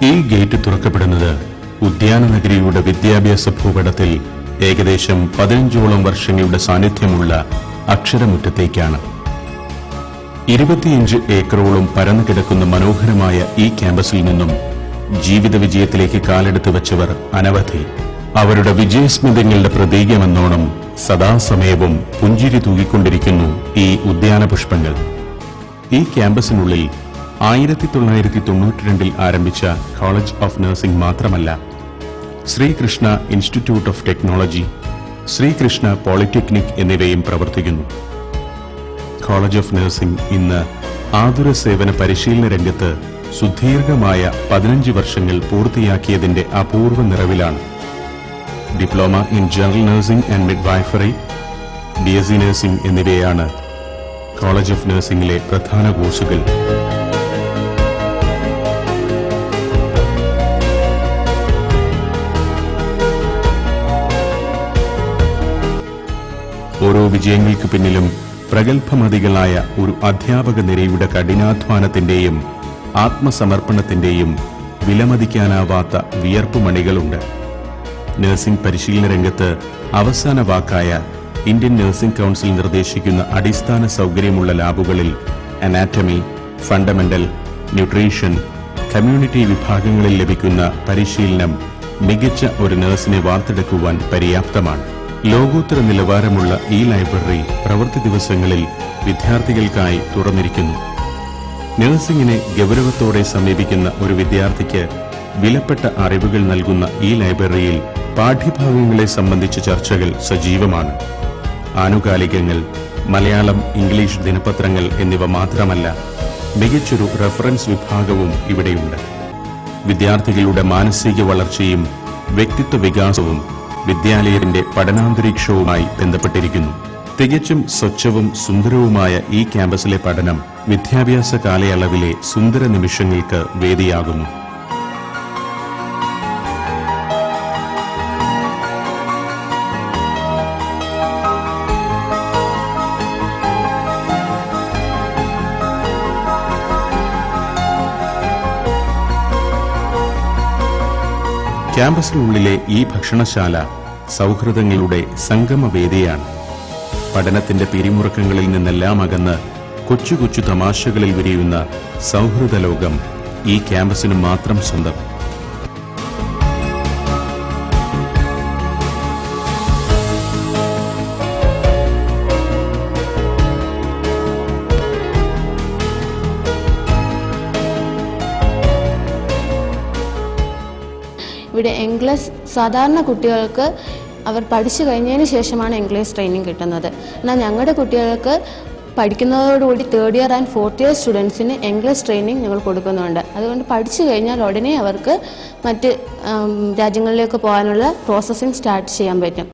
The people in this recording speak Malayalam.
ഈ ഗേറ്റ് തുറക്കപ്പെടുന്നത് ഉദ്യാനനഗരിയുടെ വിദ്യാഭ്യാസ ഭൂപടത്തിൽ ഏകദേശം 15ഓളം വർഷങ്ങളുടെ സാന്നിധ്യമുള്ള അക്ഷരമുറ്റത്തേക്കാണ്. 25 ഏക്കറോളം പരന്നു കിടക്കുന്ന മനോഹരമായ ഈ ക്യാമ്പസിൽ നിന്നും ജീവിത വിജയത്തിലേക്ക് കാലെടുത്ത് വച്ചവർ അനവധി. അവരുടെ വിജയസ്മൃതികളുടെ പ്രതീകമെന്നോണം സദാസമയവും പുഞ്ചിരി തൂകിക്കൊണ്ടിരിക്കുന്നു ഈ ഉദ്യാന പുഷ്പങ്ങൾ. ഈ ക്യാമ്പസിനുള്ളിൽ 1992 ആരംഭിച്ച കോളേജ് ഓഫ് നഴ്സിംഗ് മാത്രമല്ല, Sreekrishna institute of technology, Sreekrishna polytechnic എന്നിവയും പ്രവർത്തിക്കുന്നു. കോളേജ് ഓഫ് നഴ്സിംഗ് ഇന്ന് ആതുര സേവന പരിശീലന രംഗത്ത് സുദീർഘമായ 15 വർഷങ്ങൾ പൂർത്തിയാക്കിയതിന്റെ അപൂർവ നിറവിലാണ്. Diploma in general nursing and midwifery, BSc nursing എന്നിവയാണ് കോളേജ് ഓഫ് നഴ്സിംഗിലെ പ്രധാന കോഴ്സുകൾ. ഓരോ വിജയങ്ങൾക്ക് പിന്നിലും പ്രഗത്ഭമതികളായ ഒരു അധ്യാപക നിരയുടെ കഠിനാധ്വാനത്തിന്റെയും ആത്മസമർപ്പണത്തിന്റെയും വിലമതിക്കാനാവാത്ത വിയർപ്പുമണികളുണ്ട്. നഴ്സിംഗ് പരിശീലന രംഗത്ത് അവസാന വാക്കായ ഇന്ത്യൻ നഴ്സിംഗ് കൌൺസിൽ നിർദ്ദേശിക്കുന്ന അടിസ്ഥാന സൗകര്യമുള്ള ലാബുകളിൽ അനാറ്റമി, ഫണ്ടമെന്റൽ, ന്യൂട്രീഷൻ, കമ്മ്യൂണിറ്റി വിഭാഗങ്ങളിൽ ലഭിക്കുന്ന പരിശീലനം മികച്ച ഒരു നഴ്സിനെ വാർത്തെടുക്കുവാൻ പര്യാപ്തമാണ്. ലോകോത്തര നിലവാരമുള്ള ഈ ലൈബ്രറി പ്രവൃത്തി ദിവസങ്ങളിൽ വിദ്യാർത്ഥികൾക്കായി തുറന്നിരിക്കുന്നു. നഴ്സിംഗിനെ ഗൗരവത്തോടെ സമീപിക്കുന്ന ഒരു വിദ്യാർത്ഥിക്ക് വിലപ്പെട്ട അറിവുകൾ നൽകുന്ന ഈ ലൈബ്രറിയിൽ പാഠ്യഭാഗങ്ങളെ സംബന്ധിച്ച ചർച്ചകൾ സജീവമാണ്. ആനുകാലികങ്ങൾ, മലയാളം, ഇംഗ്ലീഷ് ദിനപത്രങ്ങൾ എന്നിവ മാത്രമല്ല, മികച്ചൊരു റഫറൻസ് വിഭാഗവും ഇവിടെയുണ്ട്. വിദ്യാർത്ഥികളുടെ മാനസിക വളർച്ചയും വ്യക്തിത്വ വികാസവും വിദ്യാലയത്തിന്റെ പഠനാന്തരീക്ഷവുമായി ബന്ധപ്പെട്ടിരിക്കുന്നു. തികച്ചും സ്വച്ഛവും സുന്ദരവുമായ ഈ ക്യാമ്പസിലെ പഠനം വിദ്യാഭ്യാസ കാലയളവിലെ സുന്ദര നിമിഷങ്ങൾക്ക് വേദിയാകുന്നു. ക്യാമ്പസിനുള്ളിലെ ഈ ഭക്ഷണശാല സൗഹൃദങ്ങളുടെ സംഗമവേദിയാണ്. പഠനത്തിന്റെ പിരിമുറുക്കങ്ങളിൽ നിന്നെല്ലാം അകന്ന് കൊച്ചു കൊച്ചു തമാശകളിൽ വിരിയുന്ന സൗഹൃദ ലോകം ഈ ക്യാമ്പസിന് മാത്രം സ്വന്തം. ഇവിടെ ഇംഗ്ലീഷ് സാധാരണ കുട്ടികൾക്ക് അവർ പഠിച്ചു കഴിഞ്ഞതിന് ശേഷമാണ് ഇംഗ്ലീഷ് ട്രെയിനിങ് കിട്ടുന്നത്. എന്നാൽ ഞങ്ങളുടെ കുട്ടികൾക്ക് പഠിക്കുന്നതോടുകൂടി 3rd year and 4th year സ്റ്റുഡൻസിന് ഇംഗ്ലീഷ് ട്രെയിനിങ് ഞങ്ങൾ കൊടുക്കുന്നുണ്ട്. അതുകൊണ്ട് പഠിച്ചു കഴിഞ്ഞാൽ ഉടനെ അവർക്ക് മറ്റ് രാജ്യങ്ങളിലേക്ക് പോകാനുള്ള പ്രോസസ്സിംഗ് സ്റ്റാർട്ട് ചെയ്യാൻ പറ്റും.